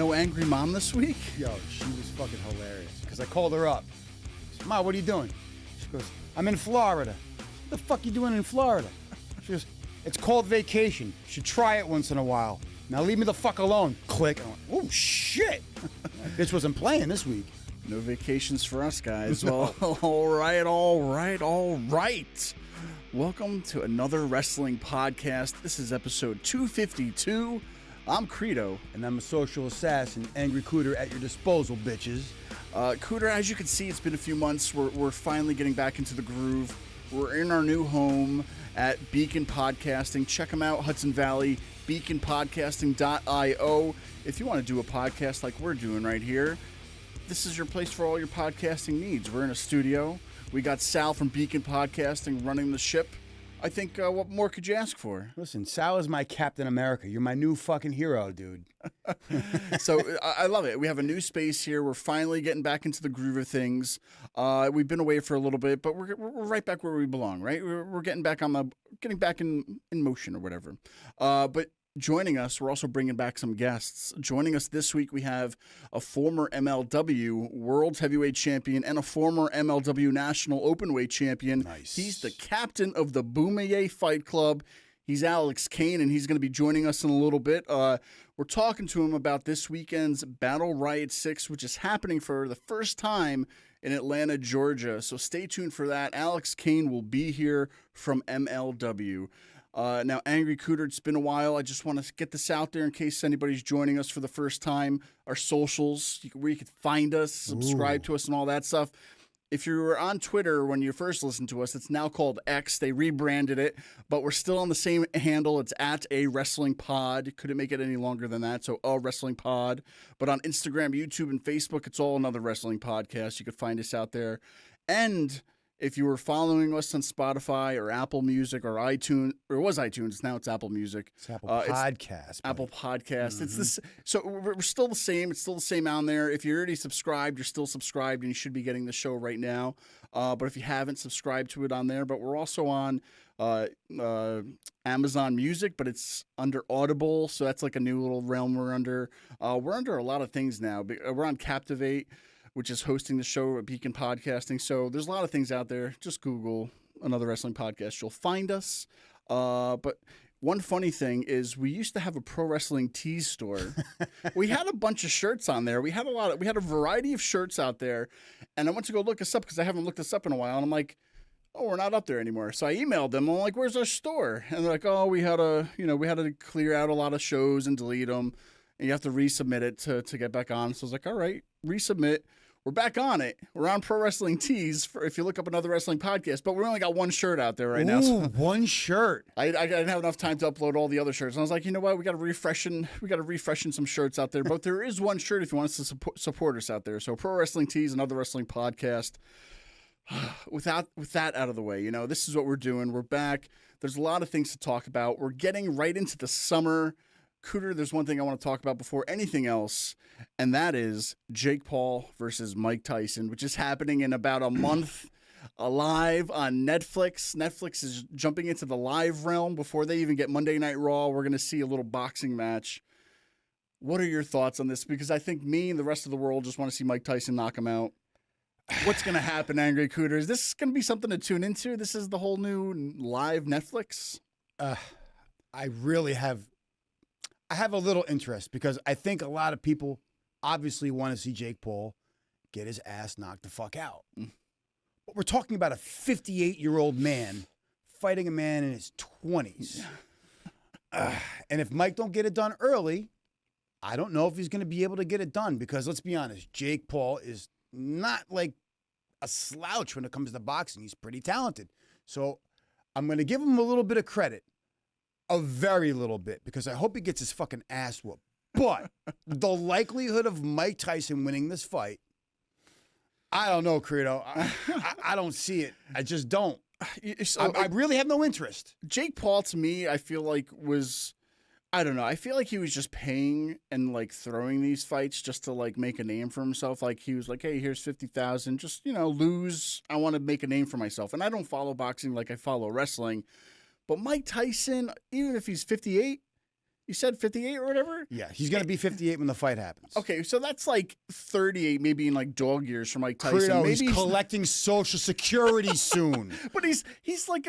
no angry mom this week? Yo, she was fucking hilarious. Because I called her up. I said, Ma, what are you doing? She goes, I'm in Florida. What the fuck you doing in Florida? She goes, it's called vacation. You should try it once in a while. Now leave me the fuck alone. Click. I went, oh, shit. Bitch wasn't playing this week. No vacations for us, guys. Well, all right. Welcome to another wrestling podcast. This is episode 252. I'm Credo. And I'm a social assassin, Angry Cooter at your disposal, bitches. Cooter, as you can see, it's been a few months. We're finally getting back into the groove. We're in our new home at Beacon Podcasting. Check them out, Hudson Valley, beaconpodcasting.io. If you want to do a podcast like we're doing right here, this is your place for all your podcasting needs. We're in a studio. We got Sal from Beacon Podcasting running the ship. I think, what more could you ask for? Listen, Sal is my Captain America. You're my new fucking hero, dude. So I love it. We have a new space here. We're finally getting back into the groove of things. We've been away for a little bit, but we're right back where we belong, right? We're getting back in motion or whatever. But joining us, we're also bringing back some guests. Joining us this week, we have a former MLW World Heavyweight Champion and a former MLW National Openweight Champion. Nice. He's the captain of the Bomaye Fight Club. He's Alex Kane, and he's going to be joining us in a little bit. We're talking to him about this weekend's Battle Riot 6, which is happening for the first time in Atlanta, Georgia. So stay tuned for that. Alex Kane will be here from MLW. Now, Angry Cooter, it's been a while. I just want to get this out there in case anybody's joining us for the first time. Our socials, where you can find us, subscribe to us, and all that stuff. If you were on Twitter when you first listened to us, it's now called X. They rebranded it, but we're still on the same handle. It's at A Wrestling Pod. Couldn't make it any longer than that, so A Wrestling Pod. But on Instagram, YouTube, and Facebook, it's all another wrestling podcast. You could find us out there. And if you were following us on Spotify or Apple Music or iTunes, or it was iTunes, now it's Apple Music. It's Apple Podcast. Apple Podcast. Mm-hmm. It's this. So we're still the same. It's still the same on there. If you're already subscribed, you're still subscribed, and you should be getting the show right now. But if you haven't, subscribe to it on there. But we're also on Amazon Music, but it's under Audible, so that's like a new little realm we're under. We're under a lot of things now. We're on Captivate, which is hosting the show at Beacon Podcasting. So there's a lot of things out there. Just Google another wrestling podcast. You'll find us. But one funny thing is we used to have a pro wrestling tees store. We had a bunch of shirts on there. We had a variety of shirts out there. And I went to go look us up because I haven't looked this up in a while. And I'm like, oh, we're not up there anymore. So I emailed them. I'm like, where's our store? And they're like, oh, we had to clear out a lot of shows and delete them. And you have to resubmit it to get back on. So I was like, all right, resubmit. We're back on it. We're on Pro Wrestling Tees if you look up another wrestling podcast, but we only got one shirt out there right now. So one shirt. I didn't have enough time to upload all the other shirts. And I was like, you know what? We got to refreshen some shirts out there. But there is one shirt if you want us to support us out there. So Pro Wrestling Tees, another wrestling podcast. With that out of the way, this is what we're doing. We're back. There's a lot of things to talk about. We're getting right into the summer. Cooter, there's one thing I want to talk about before anything else, and that is Jake Paul versus Mike Tyson, which is happening in about a month, live on Netflix. Netflix is jumping into the live realm before they even get Monday Night Raw. We're going to see a little boxing match. What are your thoughts on this? Because I think me and the rest of the world just want to see Mike Tyson knock him out. What's going to happen, Angry Cooter? Is this going to be something to tune into? This is the whole new live Netflix? I have a little interest because I think a lot of people obviously want to see Jake Paul get his ass knocked the fuck out. But we're talking about a 58-year-old man fighting a man in his 20s. And if Mike don't get it done early, I don't know if he's going to be able to get it done because let's be honest, Jake Paul is not like a slouch when it comes to boxing. He's pretty talented. So I'm going to give him a little bit of credit. A very little bit, because I hope he gets his fucking ass whooped. But the likelihood of Mike Tyson winning this fight, I don't know, Credo. I don't see it. I just don't. I really have no interest. Jake Paul, to me, I feel like I don't know. I feel like he was just paying and throwing these fights just to make a name for himself. Like he was like, hey, here's 50,000. Just, lose. I want to make a name for myself. And I don't follow boxing like I follow wrestling. But Mike Tyson, even if he's 58, You said 58 or whatever? Yeah, he's going to be 58 when the fight happens. Okay, so that's like 38, maybe in like dog years for Mike Tyson. Credo, maybe he's collecting Social Security soon. But he's like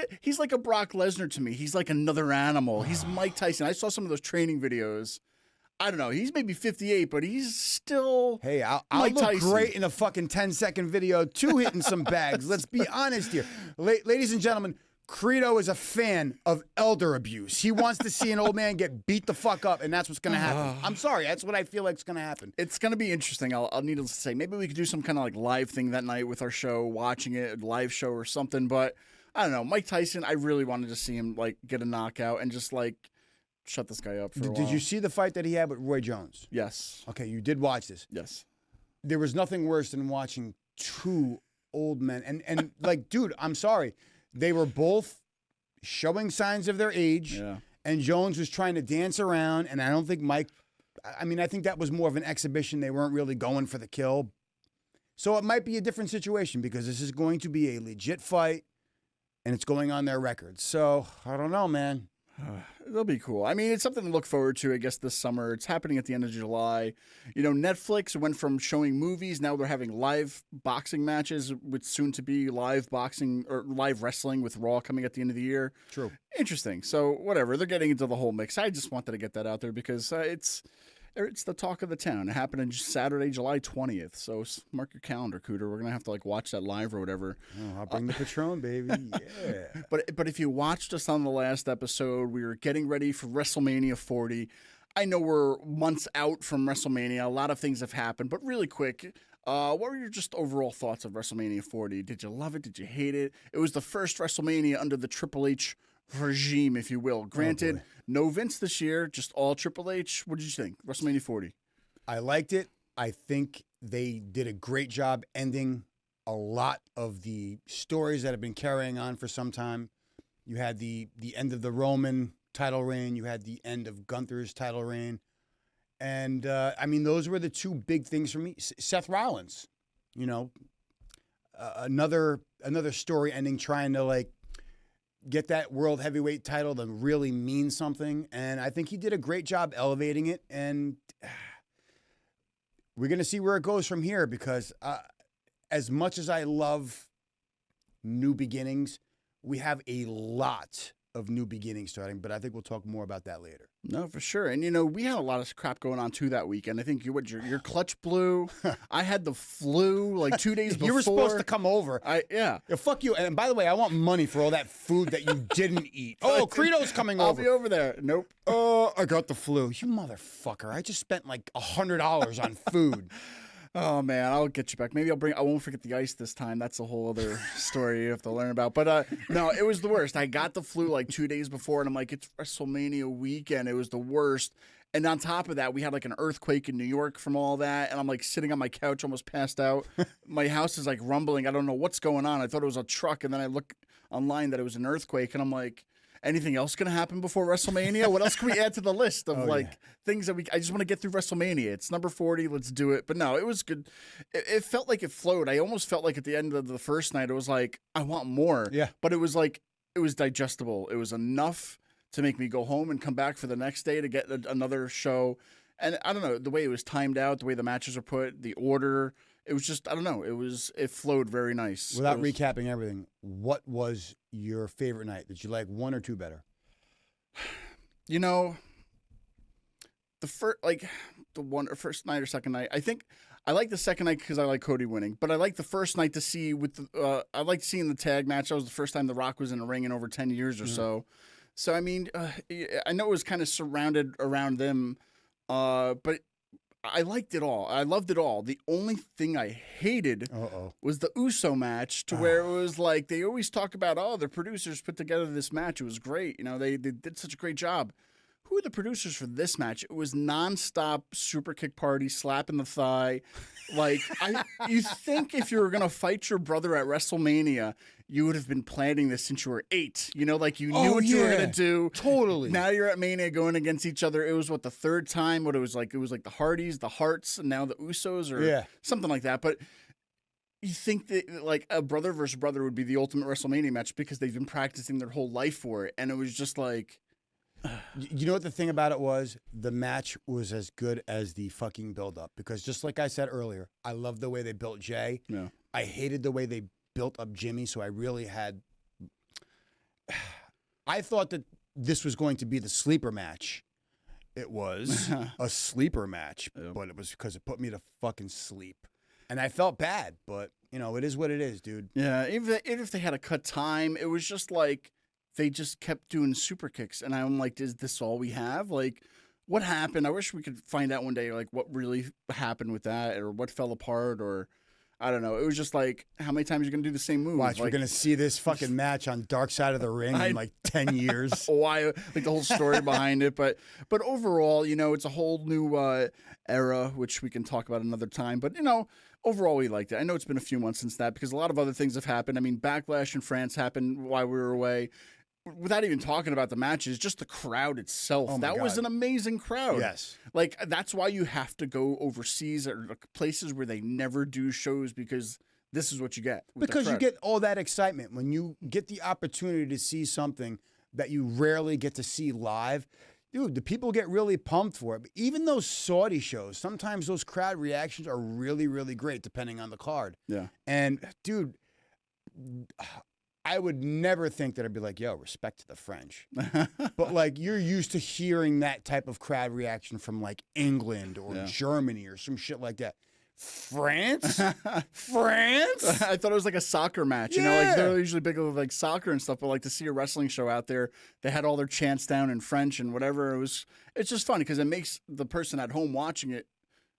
a Brock Lesnar to me. He's like another animal. He's Mike Tyson. I saw some of those training videos. I don't know. He's maybe 58, but he's still. Hey, I'll Mike look Tyson. great in a fucking 10-second video too, hitting some bags. Let's be honest here. Ladies and gentlemen, Credo is a fan of elder abuse. He wants to see an old man get beat the fuck up, and that's what's going to happen. I'm sorry. That's what I feel like is going to happen. It's going to be interesting. I'll need to say, maybe we could do some kind of like live thing that night with our show, watching it, a live show or something. But I don't know. Mike Tyson, I really wanted to see him like get a knockout and just like shut this guy up for a while. Did you see the fight that he had with Roy Jones? Yes. Okay, you did watch this. Yes. There was nothing worse than watching two old men. And like, dude, I'm sorry. They were both showing signs of their age. Yeah. And Jones was trying to dance around. And I don't think Mike, I mean, I think that was more of an exhibition. They weren't really going for the kill. So it might be a different situation because this is going to be a legit fight and it's going on their records. So I don't know, man. It'll be cool. I mean, it's something to look forward to, I guess, this summer. It's happening at the end of July. You know, Netflix went from showing movies. Now they're having live boxing matches with soon to be live boxing or live wrestling with Raw coming at the end of the year. True. Interesting. So whatever. They're getting into the whole mix. I just wanted to get that out there because it's the talk of the town. It happened on Saturday, July 20th. So mark your calendar, Cooter. We're going to have to like watch that live or whatever. Oh, I'll bring the Patron, baby. Yeah. But if you watched us on the last episode, we were getting ready for WrestleMania 40. I know we're months out from WrestleMania. A lot of things have happened. But really quick, what were your just overall thoughts of WrestleMania 40? Did you love it? Did you hate it? It was the first WrestleMania under the Triple H regime, if you will. Granted, no Vince this year, just all Triple H. What did you think? WrestleMania 40. I liked it. I think they did a great job ending a lot of the stories that have been carrying on for some time. You had the end of the Roman title reign. You had the end of Gunther's title reign. And, I mean, those were the two big things for me. Seth Rollins, you know, another story ending trying to, like, get that world heavyweight title to really mean something. And I think he did a great job elevating it. And we're going to see where it goes from here because as much as I love new beginnings, we have a lot of new beginnings starting, but I think we'll talk more about that later. No, for sure. And, you know, we had a lot of crap going on, too, that weekend. I think your clutch blew. I had the flu, like 2 days before. You were supposed to come over. Yeah. Fuck you. And by the way, I want money for all that food that you didn't eat. Oh, Credo's coming over. I'll be over there. Nope. Oh, I got the flu. You motherfucker. I just spent like $100 on food. Oh, man, I'll get you back. Maybe I won't forget the ice this time. That's a whole other story you have to learn about. But no, it was the worst. I got the flu like 2 days before, and I'm like, it's WrestleMania weekend. It was the worst. And on top of that, we had like an earthquake in New York from all that. And I'm like sitting on my couch, almost passed out. My house is like rumbling. I don't know what's going on. I thought it was a truck. And then I look online that it was an earthquake. And I'm like, anything else going to happen before WrestleMania? What else can we add to the list of things that I just want to get through WrestleMania? It's number 40. Let's do it. But no, it was good. It felt like it flowed. I almost felt like at the end of the first night, it was like, I want more. Yeah. But it was like, it was digestible. It was enough to make me go home and come back for the next day to get another show. And I don't know, the way it was timed out, the way the matches are put, the order, it was just, I don't know, it flowed very nice. Without recapping everything, what was your favorite night? Did you like one or two better? You know, the first night or second night, I think I like the second night because I like Cody winning, but I like the first night to see I liked seeing the tag match. That was the first time The Rock was in a ring in over 10 years or so. So, I mean, I know it was kind of surrounded around them, but I liked it all. I loved it all. The only thing I hated was the Uso match, to where it was like they always talk about, the producers put together this match. It was great. You know, they did such a great job. Who are the producers for this match? It was nonstop super kick party, slap in the thigh. Like, you think if you were going to fight your brother at WrestleMania, you would have been planning this since you were 8. You know, like you knew what you were going to do. Totally. Now you're at Mania going against each other. It was the third time? It was like the Hardys, the Harts, and now the Usos or something like that. But you think that like a brother versus brother would be the ultimate WrestleMania match because they've been practicing their whole life for it. And it was just like... You know what the thing about it was? The match was as good as the fucking build-up. Because just like I said earlier, I love the way they built Jay. Yeah. I hated the way they built up Jimmy, so I really had... I thought that this was going to be the sleeper match. It was a sleeper match, but it was because it put me to fucking sleep. And I felt bad, but, you know, it is what it is, dude. Yeah, even if they had to cut time, it was just like they just kept doing super kicks. And I'm like, is this all we have? Like, what happened? I wish we could find out one day, like, what really happened with that or what fell apart or... I don't know. It was just like, how many times are you going to do the same move? Watch, like, we're going to see this fucking match on Dark Side of the Ring in like 10 years. Why, like the whole story behind it. But overall, you know, it's a whole new era, which we can talk about another time. But, you know, overall, we liked it. I know it's been a few months since that because a lot of other things have happened. I mean, Backlash in France happened while we were away. Without even talking about the matches, just the crowd itself. Oh that was an amazing crowd. Yes. Like, that's why you have to go overseas or places where they never do shows because this is what you get. Because you get all that excitement. When you get the opportunity to see something that you rarely get to see live, dude, the people get really pumped for it. But even those Saudi shows, sometimes those crowd reactions are really, really great depending on the card. Yeah. And, dude... I would never think that I'd be like, yo, respect to the French. But, like, you're used to hearing that type of crowd reaction from, like, England or Germany or some shit like that. France? France? I thought it was like a soccer match. You know, like, they're usually big with, like, soccer and stuff, but, like, to see a wrestling show out there, they had all their chants down in French and whatever. It's just funny because it makes the person at home watching it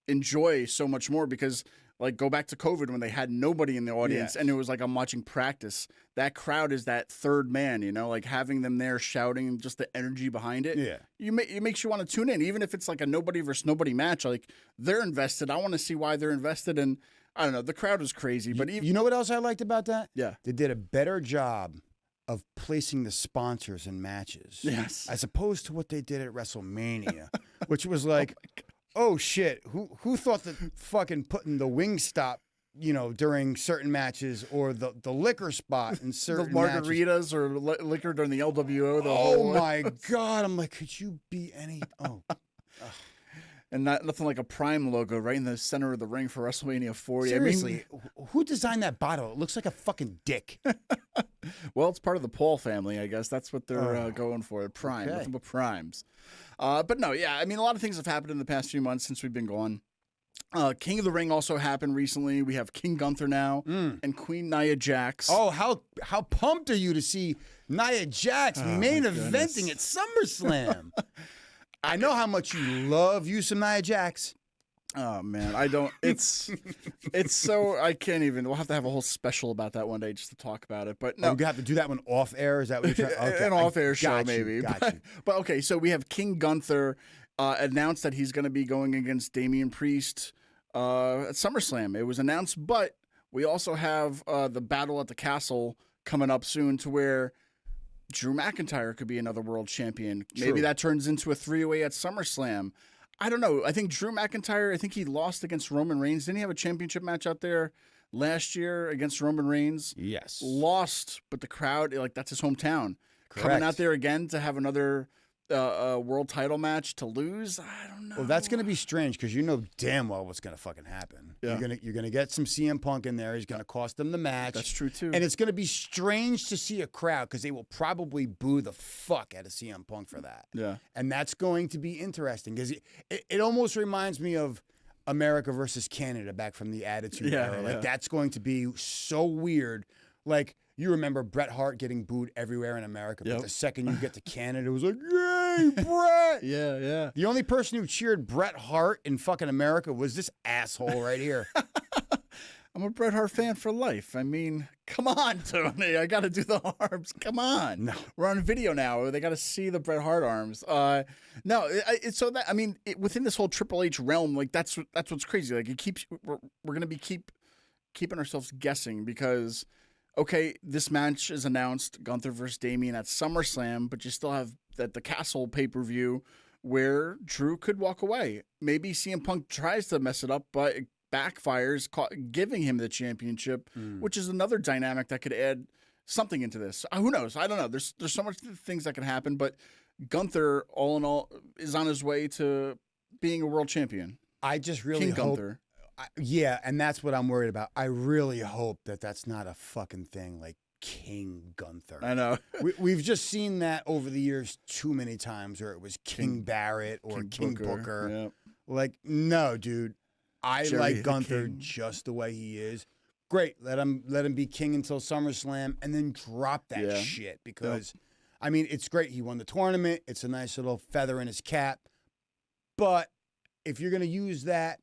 enjoy so much more because... Like, go back to COVID when they had nobody in the audience and it was like I'm watching practice. That crowd is that third man, you know, like having them there shouting and just the energy behind it. Yeah. It makes you want to tune in, even if it's like a nobody versus nobody match. Like, they're invested. I want to see why they're invested. And I don't know, the crowd was crazy. But you know what else I liked about that? Yeah. They did a better job of placing the sponsors in matches. Yes. As opposed to what they did at WrestleMania, which was like... Oh shit! Who thought that fucking putting the Wingstop, you know, during certain matches or the liquor spot in certain the margaritas matches. or liquor during the LWO? Oh my god! I'm like, could you be any? Oh, and nothing like a Prime logo right in the center of the ring for WrestleMania 40. Seriously, I mean, who designed that bottle? It looks like a fucking dick. Well, it's part of the Paul family, I guess. That's what they're going for. Prime, nothing but primes. But no, yeah, I mean, a lot of things have happened in the past few months since we've been gone. King of the Ring also happened recently. We have King Gunther now and Queen Nia Jax. Oh, how pumped are you to see Nia Jax main eventing at SummerSlam? I know how much you love you some Nia Jax. Oh man, I don't. It's so I can't even. We'll have to have a whole special about that one day just to talk about it. But no, we're gonna have to do that one off air. Is that what you're trying? Okay. An off air show you, maybe. Got you. But okay, so we have King Gunther announced that he's going to be going against Damian Priest at SummerSlam. It was announced, but we also have the Battle at the Castle coming up soon, to where Drew McIntyre could be another world champion. True. Maybe that turns into a 3-way at SummerSlam. I don't know. I think Drew McIntyre, I think he lost against Roman Reigns. Didn't he have a championship match out there last year against Roman Reigns? Yes. Lost, but the crowd, like, that's his hometown. Correct. Coming out there again to have another world title match to lose? I don't know. Well, that's going to be strange because you know damn well what's going to fucking happen. Yeah. You're gonna get some CM Punk in there. He's going to cost them the match. That's true, too. And it's going to be strange to see a crowd because they will probably boo the fuck out of CM Punk for that. Yeah. And that's going to be interesting because it almost reminds me of America versus Canada back from the Attitude Era. Like, that's going to be so weird. Like, you remember Bret Hart getting booed everywhere in America, but the second you get to Canada, it was like, yay, Bret! Yeah. The only person who cheered Bret Hart in fucking America was this asshole right here. I'm a Bret Hart fan for life. I mean, come on, Tony. I got to do the arms. Come on. No. We're on video now. They got to see the Bret Hart arms. Within this whole Triple H realm, like, that's what's crazy. Like, we're going to be keeping ourselves guessing because, okay, this match is announced, Gunther versus Damian at SummerSlam, but you still have the Castle pay-per-view where Drew could walk away. Maybe CM Punk tries to mess it up, but it backfires, giving him the championship, which is another dynamic that could add something into this. Who knows? I don't know. There's so much things that can happen, but Gunther, all in all, is on his way to being a world champion. I just really King hope. Gunther. Yeah, and that's what I'm worried about. I really hope that that's not a fucking thing like King Gunther. I know. We've just seen that over the years too many times where it was King Barrett or King Booker. Yep. Like, no, dude. I Jerry like the Gunther King. just the way he is. Great. Let him be king until SummerSlam and then drop that shit because, I mean, it's great. He won the tournament. It's a nice little feather in his cap. But if you're going to use that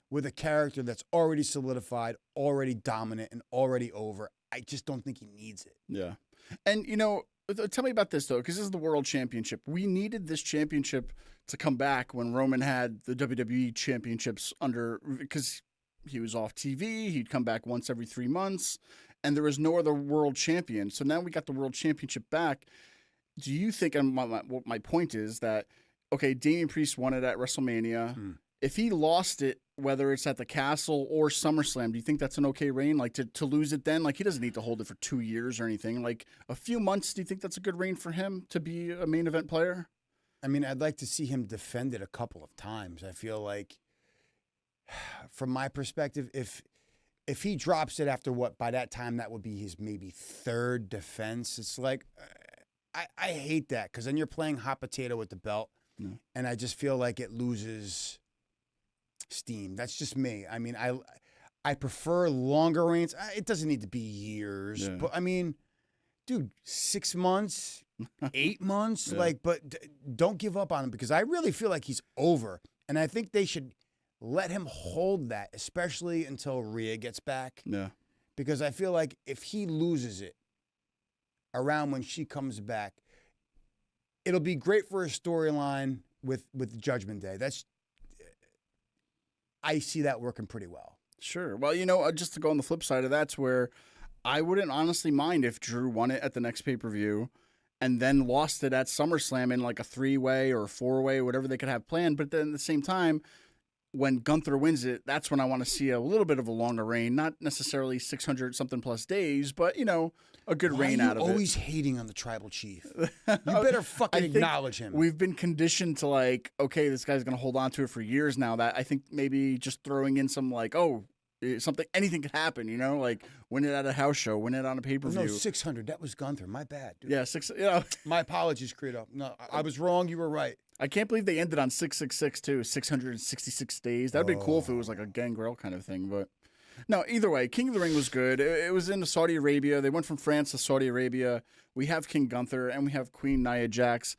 with a character that's already solidified, already dominant, and already over, I just don't think he needs it. Yeah. And, tell me about this, though, because this is the World Championship. We needed this championship to come back when Roman had the WWE championships because he was off TV. He'd come back once every 3 months, and there was no other world champion. So now we got the World Championship back. Do you think, and my point is that, okay, Damian Priest won it at WrestleMania. If he lost it, whether it's at the Castle or SummerSlam, do you think that's an okay reign? Like to lose it then? Like he doesn't need to hold it for 2 years or anything. Like a few months, do you think that's a good reign for him to be a main event player? I mean, I'd like to see him defend it a couple of times. I feel like, from my perspective, if he drops it after by that time, that would be his maybe third defense. It's like, I hate that because then you're playing hot potato with the belt. And I just feel like it loses steam. That's just me. I mean, I prefer longer reigns. It doesn't need to be years, but I mean, dude, 6 months, 8 months, but don't give up on him because I really feel like he's over, and I think they should let him hold that, especially until Rhea gets back. Yeah, because I feel like if he loses it around when she comes back, it'll be great for a storyline with Judgment Day. I see that working pretty well. Sure. Well, just to go on the flip side of that's where I wouldn't honestly mind if Drew won it at the next pay-per-view and then lost it at SummerSlam in like a 3-way or a 4-way, whatever they could have planned. But then at the same time, when Gunther wins it, that's when I want to see a little bit of a longer reign, not necessarily 600-something plus days, but, a good reign out of it. Why are you always hating on the tribal chief? You better fucking acknowledge him. We've been conditioned to like, okay, this guy's going to hold on to it for years now. That I think maybe just throwing in some like, anything could happen, like win it at a house show, win it on a pay-per-view. No, 600. That was Gunther. My bad, dude. Yeah, 600. My apologies, Credo. No, I was wrong. You were right. I can't believe they ended on 666 too, 666 days. That'd be cool if it was like a Gangrel kind of thing, but no, either way, King of the Ring was good. It was in Saudi Arabia. They went from France to Saudi Arabia. We have King Gunther and we have Queen Nia Jax.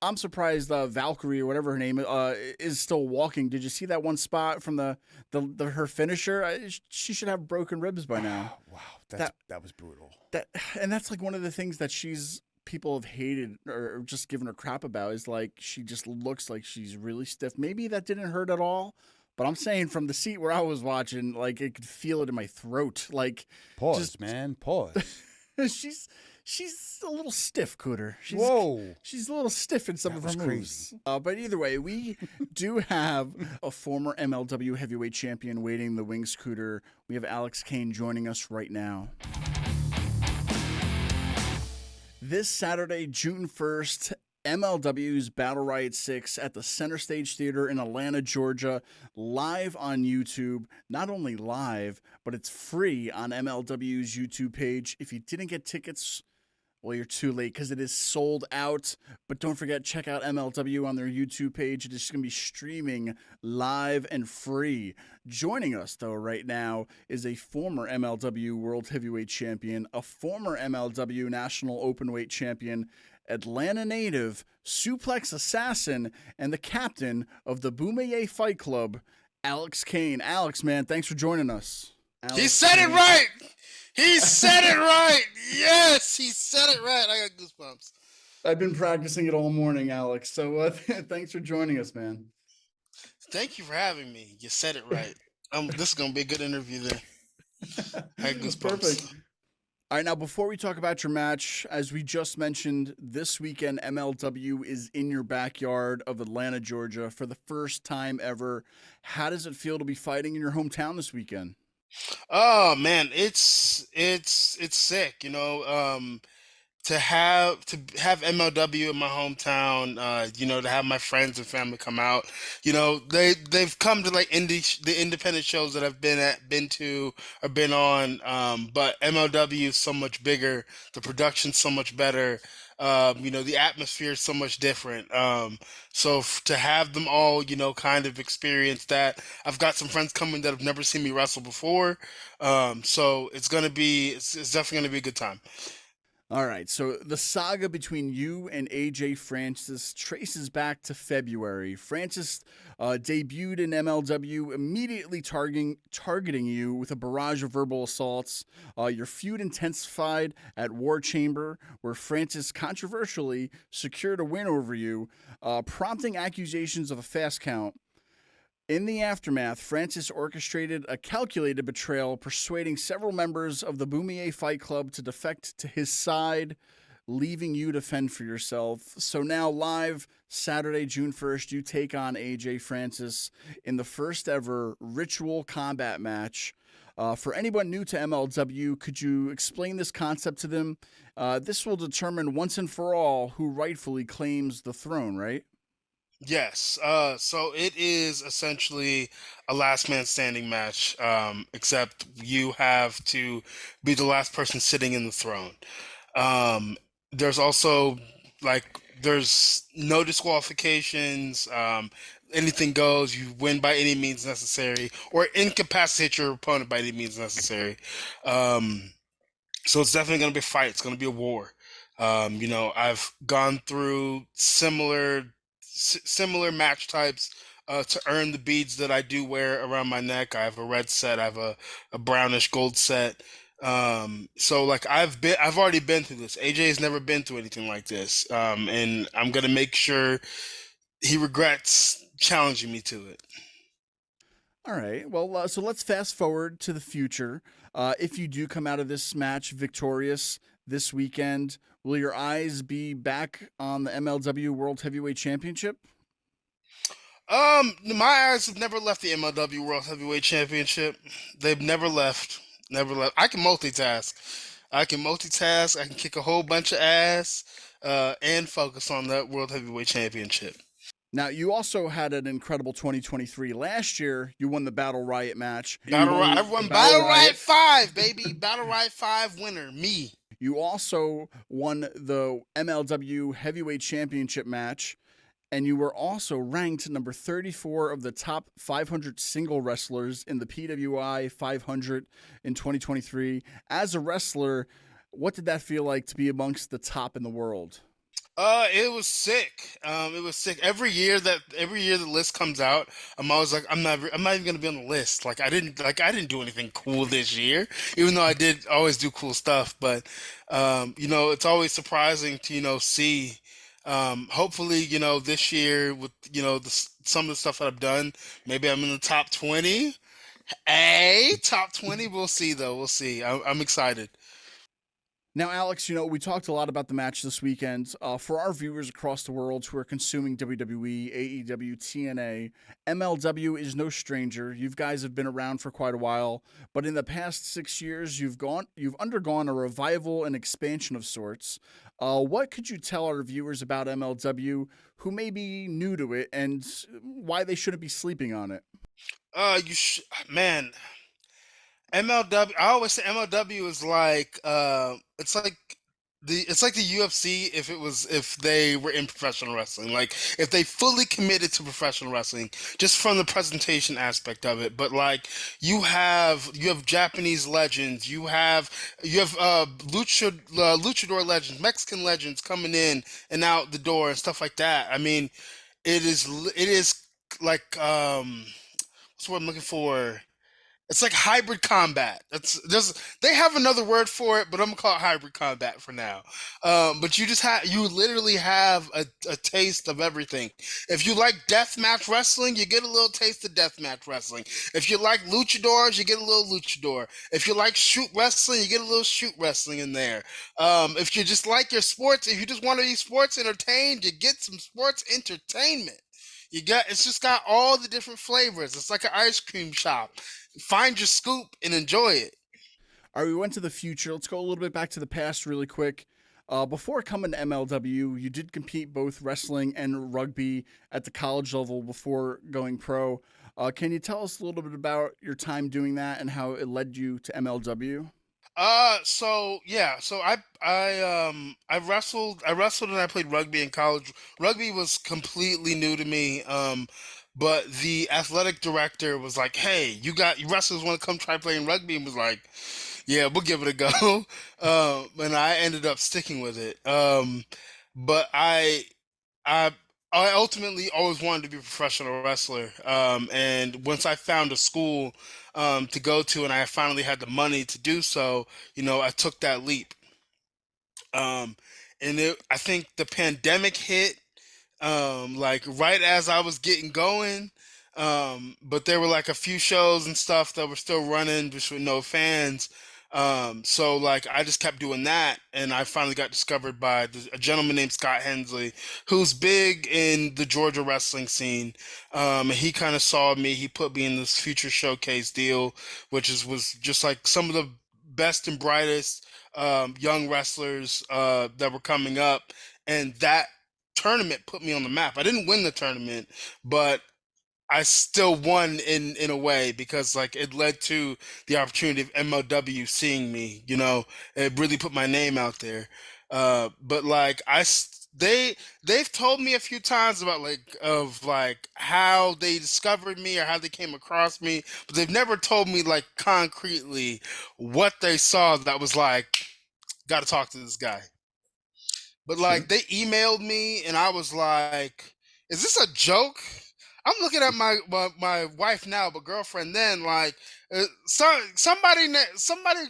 I'm surprised Valkyrie or whatever her name is still walking. Did you see that one spot from her finisher? She should have broken ribs by now. Wow, that was brutal. And that's like one of the things that people have hated or just given her crap about is like she just looks like she's really stiff. Maybe that didn't hurt at all. But I'm saying from the seat where I was watching, like, I could feel it in my throat. Like, pause, man, pause. She's a little stiff, Cooter. Whoa. She's a little stiff in some of her moves. But either way, we do have a former MLW heavyweight champion waiting in the wings, Cooter. We have Alex Kane joining us right now. This Saturday, June 1st, MLW's Battle Riot 6 at the Center Stage Theater in Atlanta, Georgia, live on YouTube. Not only live, but it's free on MLW's YouTube page. If you didn't get tickets, well, you're too late because it is sold out. But don't forget, check out MLW on their YouTube page. It is going to be streaming live and free. Joining us, though, right now is a former MLW World Heavyweight Champion, a former MLW National Openweight Champion, Atlanta native, suplex assassin, and the captain of the Bomaye Fight Club, Alex Kane. Alex, man, thanks for joining us. He said it right. He said it right. Yes, he said it right. I got goosebumps. I've been practicing it all morning, Alex. So thanks for joining us, man. Thank you for having me. You said it right. This is gonna be a good interview then. I had goosebumps. Perfect. All right, now before we talk about your match, as we just mentioned, this weekend MLW is in your backyard of Atlanta, Georgia for the first time ever. How does it feel to be fighting in your hometown this weekend? Oh man, it's sick. to have MLW in my hometown, to have my friends and family come out. They've come to like the independent shows that I've been to or been on. But MLW is so much bigger, the production's so much better. The atmosphere is so much different. To have them all, kind of experience that. I've got some friends coming that have never seen me wrestle before. So it's definitely gonna be a good time. All right, so the saga between you and AJ Francis traces back to February. Francis debuted in MLW, immediately targeting you with a barrage of verbal assaults. Your feud intensified at War Chamber, where Francis controversially secured a win over you, prompting accusations of a fast count. In the aftermath, Francis orchestrated a calculated betrayal, persuading several members of the Bomaye Fight Club to defect to his side, leaving you to fend for yourself. So now, live Saturday, June 1st, you take on AJ Francis in the first ever ritual combat match. For anyone new to MLW, could you explain this concept to them? This will determine once and for all who rightfully claims the throne, right? Yes. So it is essentially a last man standing match, except you have to be the last person sitting in the throne. Um, there's also like there's no disqualifications. Anything goes. You win by any means necessary, or incapacitate your opponent by any means necessary. Um, so it's definitely going to be a fight. It's going to be a war. I've gone through similar match types to earn the beads that I do wear around my neck. I have a red set. I have a brownish gold set. So like I've already been through this. AJ has never been through anything like this. And I'm gonna make sure he regrets challenging me to it. All right. Well, so let's fast forward to the future. If you do come out of this match victorious this weekend, will your eyes be back on the MLW World Heavyweight Championship? My eyes have never left the MLW World Heavyweight Championship. They've never left. Never left. I can multitask. I can kick a whole bunch of ass, and focus on that World Heavyweight Championship. Now, you also had an incredible 2023. Last year, you won the Battle Riot match. I won Battle Riot 5, baby. Battle Riot 5 winner, me. You also won the MLW Heavyweight Championship match, and you were also ranked number 34 of the top 500 single wrestlers in the PWI 500 in 2023. As a wrestler, what did that feel like to be amongst the top in the world? It was sick. It was sick. Every year the list comes out, I'm always like, I'm not even gonna be on the list. I didn't do anything cool this year, even though I did always do cool stuff. But it's always surprising to see. Hopefully, this year with some of the stuff that I've done, maybe I'm in the top 20. Top 20. We'll see though. We'll see. I'm excited. Now, Alex, we talked a lot about the match this weekend. For our viewers across the world who are consuming WWE, AEW, TNA, MLW is no stranger. You guys have been around for quite a while, but in the past 6 years, you've undergone a revival and expansion of sorts. What could you tell our viewers about MLW who may be new to it and why they shouldn't be sleeping on it? Man. MLW. I always say MLW is like it's like the UFC if they were in professional wrestling. Like if they fully committed to professional wrestling, just from the presentation aspect of it. But like you have Japanese legends, you have luchador legends, Mexican legends coming in and out the door and stuff like that. I mean, it is like what's the word I'm looking for? It's like hybrid combat. They have another word for it, but I'm gonna call it hybrid combat for now. But you literally have a taste of everything. If you like deathmatch wrestling, you get a little taste of deathmatch wrestling. If you like luchadors, you get a little luchador. If you like shoot wrestling, you get a little shoot wrestling in there. If you just like your sports, if you just want to be sports entertained, you get some sports entertainment. It's just got all the different flavors. It's like an ice cream shop. Find your scoop and enjoy it. All right, we went to the future. Let's go a little bit back to the past really quick. Before coming to MLW, you did compete both wrestling and rugby at the college level before going pro. Can you tell us a little bit about your time doing that and how it led you to MLW? I wrestled and I played rugby in college. Rugby was completely new to me. But the athletic director was like, "Hey, you wrestlers want to come try playing rugby?" And was like, "Yeah, we'll give it a go." And I ended up sticking with it. But I I ultimately always wanted to be a professional wrestler. And once I found a school to go to, and I finally had the money to do so, I took that leap. Um, I think the pandemic hit, like right as I was getting going. But there were like a few shows and stuff that were still running just with no fans. So like I just kept doing that, and I finally got discovered by a gentleman named Scott Hensley, who's big in the Georgia wrestling scene. And he kind of saw me. He put me in this future showcase deal, was just like some of the best and brightest young wrestlers that were coming up, and that tournament put me on the map. I didn't win the tournament, but I still won in a way, because like it led to the opportunity of MLW seeing me. It really put my name out there. But like they've told me a few times about like how they discovered me or how they came across me, but they've never told me like concretely what they saw that was like, got to talk to this guy. But Sure. like they emailed me, and I was like, "Is this a joke?" I'm looking at my wife now, but girlfriend then. Like, somebody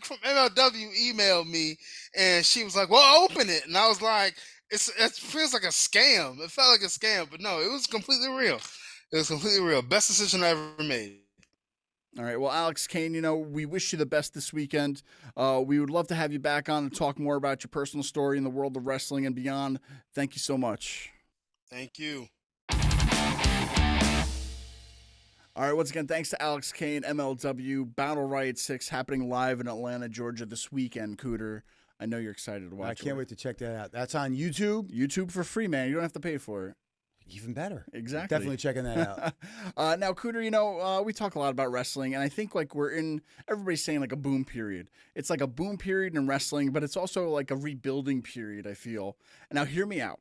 from MLW emailed me, and she was like, "Well, open it," and I was like, it feels like a scam. It felt like a scam, but no, it was completely real. It was completely real. Best decision I ever made. All right. Well, Alex Kane, we wish you the best this weekend. We would love to have you back on and talk more about your personal story in the world of wrestling and beyond. Thank you so much. Thank you. All right. Once again, thanks to Alex Kane, MLW Battle Riot 6 happening live in Atlanta, Georgia this weekend, Cooter. I know you're excited to watch it. I can't wait to check that out. That's on YouTube. YouTube for free, man. You don't have to pay for it. Even better. Exactly. Definitely checking that out. Now, Cooter, we talk a lot about wrestling, and I think like everybody's saying like a boom period. It's like a boom period in wrestling, but it's also like a rebuilding period, I feel. Now, hear me out.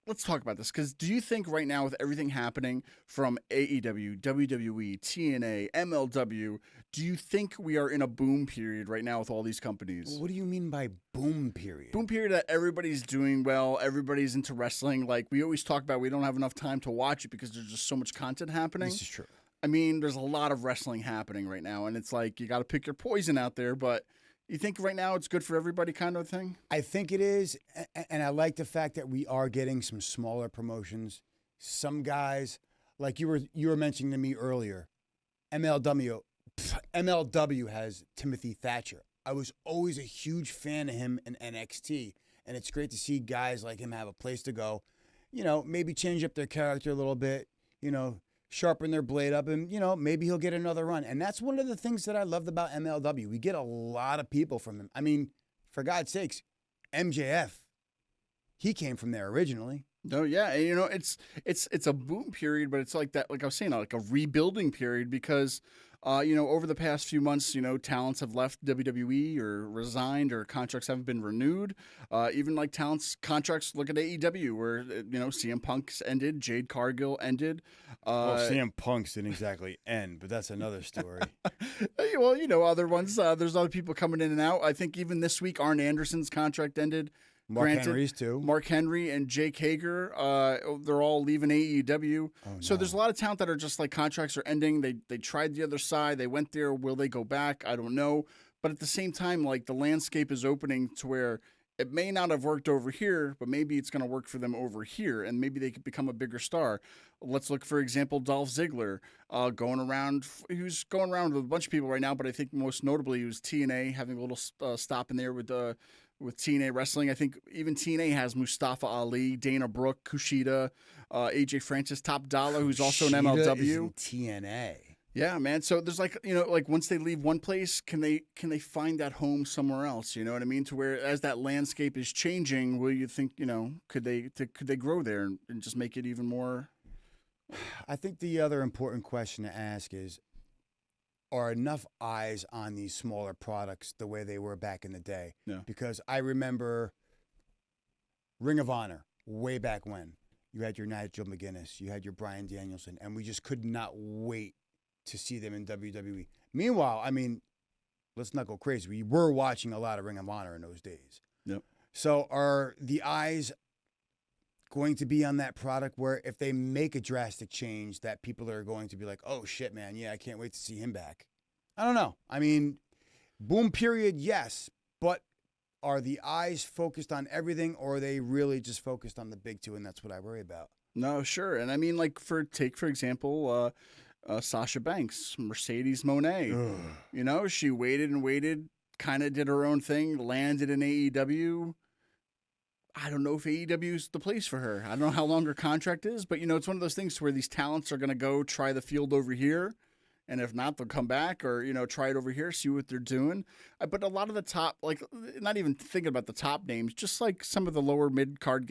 Let's talk about this, because do you think right now, with everything happening from AEW, WWE, TNA, MLW, do you think we are in a boom period right now with all these companies? What do you mean by boom period? Boom period that everybody's doing well, everybody's into wrestling. Like we always talk about, we don't have enough time to watch it because there's just so much content happening. This is true. I mean, there's a lot of wrestling happening right now, and it's like you got to pick your poison out there, but you think right now it's good for everybody kind of thing? I think it is, and I like the fact that we are getting some smaller promotions. Some guys, like you were mentioning to me earlier, MLW has Timothy Thatcher. I was always a huge fan of him in NXT, and it's great to see guys like him have a place to go. Maybe change up their character a little bit, sharpen their blade up, and, maybe he'll get another run. And that's one of the things that I loved about MLW. We get a lot of people from them. I mean, for God's sakes, MJF, he came from there originally. No, yeah, and, it's a boom period, but it's like that, like I was saying, like a rebuilding period, because over the past few months, talents have left WWE or resigned, or contracts haven't been renewed. Even like talents contracts, look at AEW, where CM Punk's ended, Jade Cargill ended. Well, CM Punk's didn't exactly end, but that's another story. Well, other ones. There's other people coming in and out. I think even this week, Arn Anderson's contract ended. Mark Henry's too. Mark Henry and Jake Hager, they're all leaving AEW. Oh, no. So there's a lot of talent that are just like contracts are ending. They tried the other side. They went there. Will they go back? I don't know. But at the same time, like the landscape is opening to where it may not have worked over here, but maybe it's going to work for them over here, and maybe they could become a bigger star. Let's look, for example, Dolph Ziggler going around. Who's going around with a bunch of people right now, but I think most notably he was TNA, having a little stop in there with TNA Wrestling. I think even TNA has Mustafa Ali, Dana Brooke, Kushida, AJ Francis, Top Dollar, who's also an MLW. Is in TNA. Yeah, man. So there's like, like once they leave one place, can they find that home somewhere else? You know what I mean? To where as that landscape is changing, will you think, could they grow there and just make it even more? I think the other important question to ask is, are enough eyes on these smaller products the way they were back in the day? Yeah. Because I remember Ring of Honor way back when. You had your Nigel McGuinness, you had your Bryan Danielson, and we just could not wait to see them in WWE. Meanwhile, I mean, let's not go crazy. We were watching a lot of Ring of Honor in those days. Yep. So are the eyes going to be on that product where if they make a drastic change that people are going to be like, oh shit, man, yeah, I can't wait to see him back? I don't know. I mean, boom period, yes, but are the eyes focused on everything, or are they really just focused on the big two, and that's what I worry about? No, sure. And I mean, like for example, Sasha Banks, Mercedes Moné. She waited and waited, kind of did her own thing, landed in AEW. I don't know if AEW is the place for her. I don't know how long her contract is, but it's one of those things where these talents are going to go try the field over here, and if not, they'll come back or try it over here, see what they're doing. But a lot of the top, like not even thinking about the top names, just like some of the lower mid card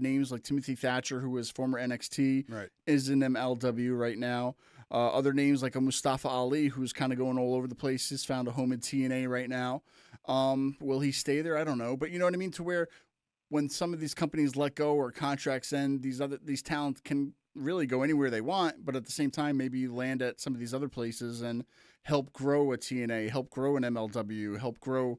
names, like Timothy Thatcher, who was former NXT, Right, is in MLW right now. Other names like a Mustafa Ali, who's kind of going all over the place, has found a home in TNA right now. Will he stay there? I don't know, but you know what I mean. To where when some of these companies let go or contracts end, these talents can really go anywhere they want, but at the same time, maybe land at some of these other places and help grow a TNA, help grow an MLW, help grow,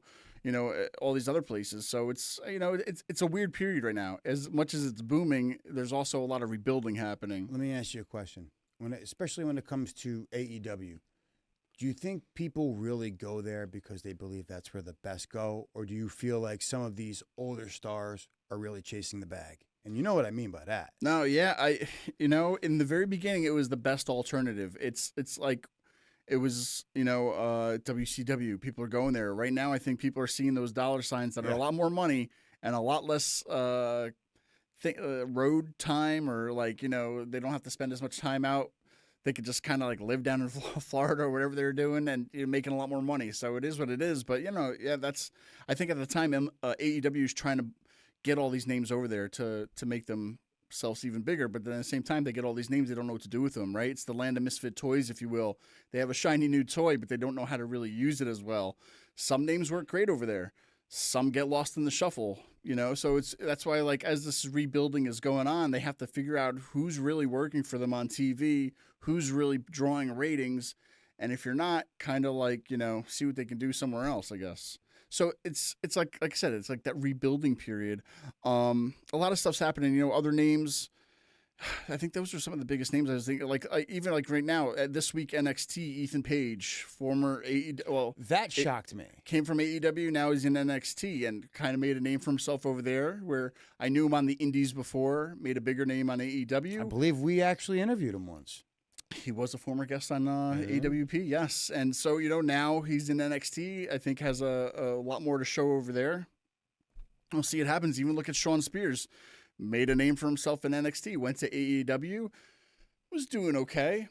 all these other places. So it's, it's a weird period right now. As much as it's booming, there's also a lot of rebuilding happening. let me ask you a question. Especially when it comes to AEW, do you think people really go there because they believe that's where the best go? Or do you feel like some of these older stars are really chasing the bag? And you know what I mean by that. No, yeah, in the very beginning, it was the best alternative. It's like it was, WCW. People are going there right now. I think people are seeing those dollar signs that are a lot more money and a lot less road time, or like they don't have to spend as much time out. They could just kind of like live down in Florida or whatever they're doing, and you're making a lot more money. So it is what it is. But I think at the time AEW is trying to get all these names over there to make themselves even bigger. But then at the same time, they get all these names, they don't know what to do with them, right? It's the land of misfit toys, if you will. They have a shiny new toy, but they don't know how to really use it as well. Some names work great over there. Some get lost in the shuffle, So that's why, like, as this rebuilding is going on, they have to figure out who's really working for them on TV, who's really drawing ratings, and if you're not, kind of like see what they can do somewhere else, I guess. So it's like I said, it's like that rebuilding period. A lot of stuff's happening. Other names. I think those are some of the biggest names I was thinking. Like even like right now, this week NXT, Ethan Page, former AEW. Well, that shocked me. Came from AEW, now he's in NXT and kind of made a name for himself over there. Where I knew him on the Indies before, made a bigger name on AEW. I believe we actually interviewed him once. He was a former guest on AWP, yes. And so, now he's in NXT. I think has a lot more to show over there. We'll see what happens. Even look at Shawn Spears. Made a name for himself in NXT. Went to AEW. Was doing okay.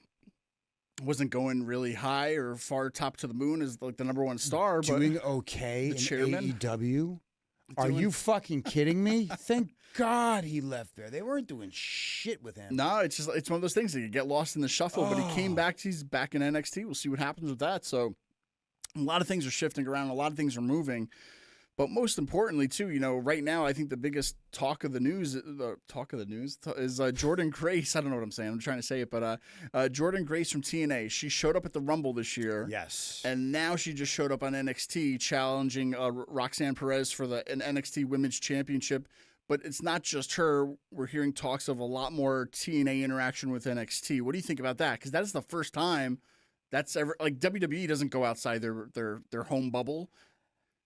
Wasn't going really high or far top to the moon as like the number one star. Doing but okay in chairman, AEW? Are you fucking kidding me? Thank God he left there. They weren't doing shit with him. No, it's one of those things that you get lost in the shuffle. But he came back. He's back in NXT. We'll see what happens with that. So a lot of things are shifting around. A lot of things are moving. But most importantly, too, right now, I think the biggest talk of the news is Jordan Grace. I don't know what I'm saying. I'm trying to say it, but Jordan Grace from TNA. She showed up at the Rumble this year. Yes. And now she just showed up on NXT challenging Roxanne Perez for an NXT Women's Championship. But it's not just her. We're hearing talks of a lot more TNA interaction with NXT. What do you think about that? Because that is the first time that's ever, like, WWE doesn't go outside their home bubble.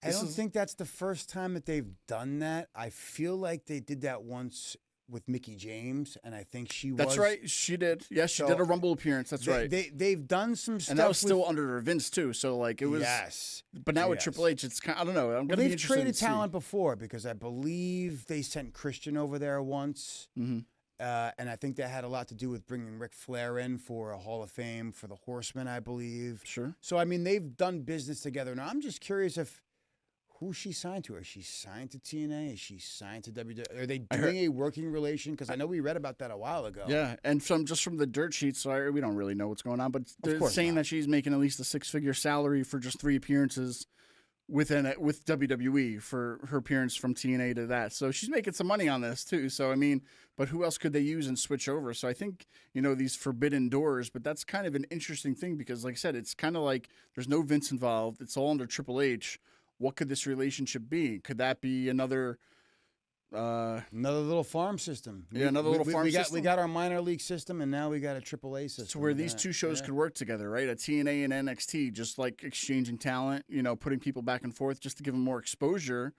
I don't think that's the first time that they've done that. I feel like they did that once with Mickie James, and I think That's right. She did. Yes, she did a Rumble appearance. That's right. They've done some stuff. And that was still under Vince, too. So, like, it was. Yes. But now with Triple H, it's kind of, I don't know. I'm going to be interested They've traded talent before because I believe they sent Christian over there once. Mm-hmm. And I think that had a lot to do with bringing Ric Flair in for a Hall of Fame for the Horsemen, I believe. Sure. So, I mean, they've done business together. Now, I'm just curious who she signed to. Is she signed to TNA? Is she signed to WWE? Are they doing a working relation? Because I know we read about that a while ago. Yeah, and from the dirt sheets, we don't really know what's going on, but they're saying that she's making at least a 6-figure salary for just 3 appearances with WWE for her appearance from TNA to that. So she's making some money on this too. So I mean, but who else could they use and switch over? So I think, these forbidden doors, but that's kind of an interesting thing because like I said, it's kind of like there's no Vince involved. It's all under Triple H. What could this relationship be? Could that be another little farm system? Yeah, another little farm system. We got our minor league system, and now we got a AAA system. So where these two shows could work together, right? A TNA and NXT, just like exchanging talent, putting people back and forth just to give them more exposure.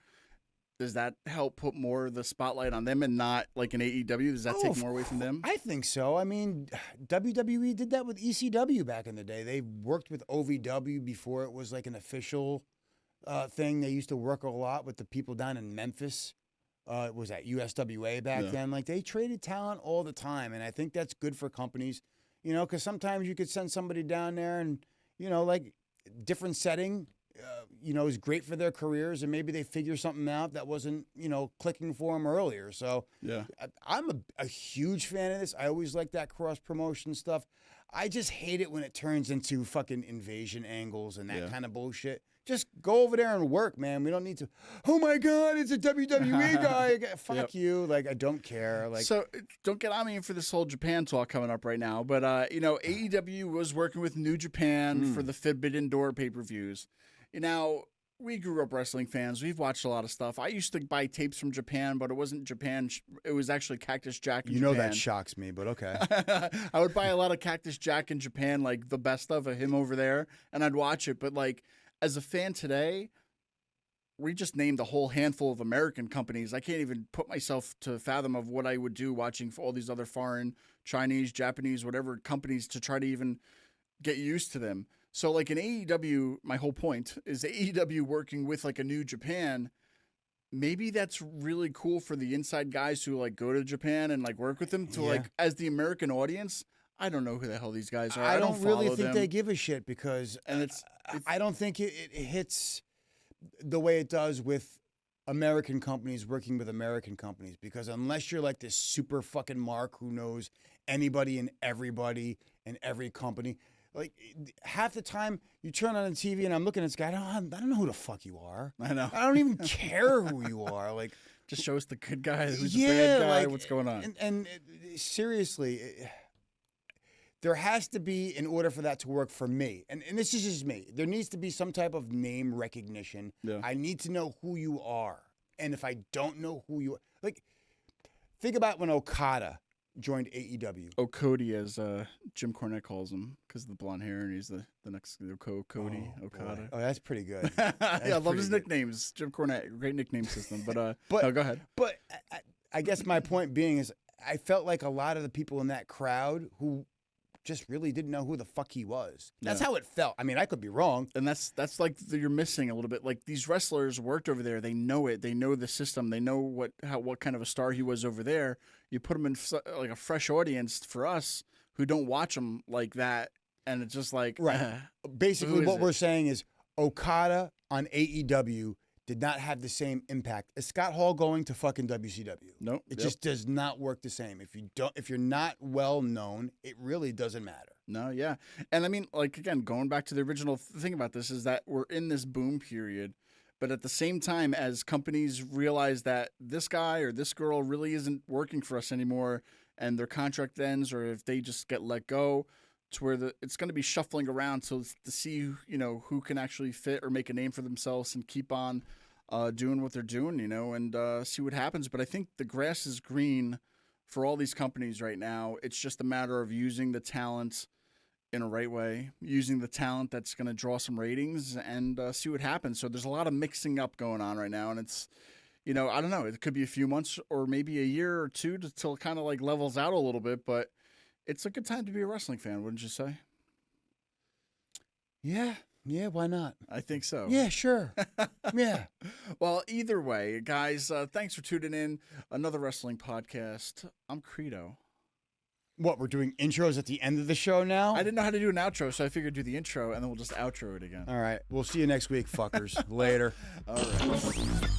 Does that help put more of the spotlight on them and not like an AEW? Does that take more away from them? I think so. I mean, WWE did that with ECW back in the day. They worked with OVW before it was like an official thing. They used to work a lot with the people down in Memphis. It was at USWA back then. Like they traded talent all the time, and I think that's good for companies, because sometimes you could send somebody down there and like different setting, is great for their careers, and maybe they figure something out that wasn't clicking for them earlier. So yeah, I'm a huge fan of this. I always like that cross promotion stuff. I just hate it when it turns into fucking invasion angles and that kind of bullshit. Just go over there and work, man. We don't need to. Oh my God, it's a WWE guy. Fuck you. Like I don't care. Like so, don't get on me for this whole Japan talk coming up right now. But AEW was working with New Japan for the Forbidden Door pay-per-views. We grew up wrestling fans. We've watched a lot of stuff. I used to buy tapes from Japan, but it wasn't Japan. It was actually Cactus Jack in Japan. That shocks me, but okay. I would buy a lot of Cactus Jack in Japan, like the best of him over there, and I'd watch it. But like as a fan today, we just named a whole handful of American companies. I can't even put myself to fathom of what I would do watching for all these other foreign, Chinese, Japanese, whatever companies to try to even get used to them. So like in AEW, my whole point is AEW working with like a New Japan. Maybe that's really cool for the inside guys who like go to Japan and like work with them to like as the American audience. I don't know who the hell these guys are. I don't really think them. they give a shit because I don't think it hits the way it does with American companies working with American companies, because unless you're like this super fucking mark who knows anybody and everybody and every company, like half the time you turn on the TV and I'm looking at this guy, I don't know who the fuck you are. I know. I don't even care who you are. Like, just show us the good guy, who's the bad guy, like, what's going on. And seriously, there has to be, in order for that to work for me, and this is just me, there needs to be some type of name recognition. Yeah. I need to know who you are. And if I don't know who you are, like, think about when Okada joined AEW. Cody, as Jim Cornette calls him, because of the blonde hair, and he's the next Cody Okada. Boy. Oh, that's pretty good. I love his nicknames. Jim Cornette, great nickname system. But no, go ahead. But I guess my point being is I felt like a lot of the people in that crowd who just really didn't know who the fuck he was. That's how it felt. I mean, I could be wrong. And that's like you're missing a little bit. Like these wrestlers worked over there. They know it. They know the system. They know what kind of a star he was over there. You put him in like a fresh audience for us who don't watch him like that. And it's just like, right. Basically what we're saying is Okada on AEW did not have the same impact as Scott Hall going to fucking WCW. Nope. It just does not work the same. If you're not well known, it really doesn't matter. No, yeah. And I mean, like, again, going back to the original thing about this is that we're in this boom period, but at the same time, as companies realize that this guy or this girl really isn't working for us anymore and their contract ends, or if they just get let go, to where it's going to be shuffling around to see, who can actually fit or make a name for themselves and keep on doing what they're doing, and see what happens. But I think the grass is green for all these companies right now. It's just a matter of using the talent in a right way, using the talent that's going to draw some ratings and see what happens. So there's a lot of mixing up going on right now, and it's, I don't know, it could be a few months or maybe a year or two till it kind of like levels out a little bit, but it's a good time to be a wrestling fan, wouldn't you say? Yeah, Yeah, why not? I think so. Yeah, sure. Yeah. Well, either way, guys, thanks for tuning in. Another wrestling podcast. I'm Credo. What, we're doing intros at the end of the show now? I didn't know how to do an outro, so I figured do the intro, and then we'll just outro it again. All right. We'll see you next week, fuckers. Later. All right.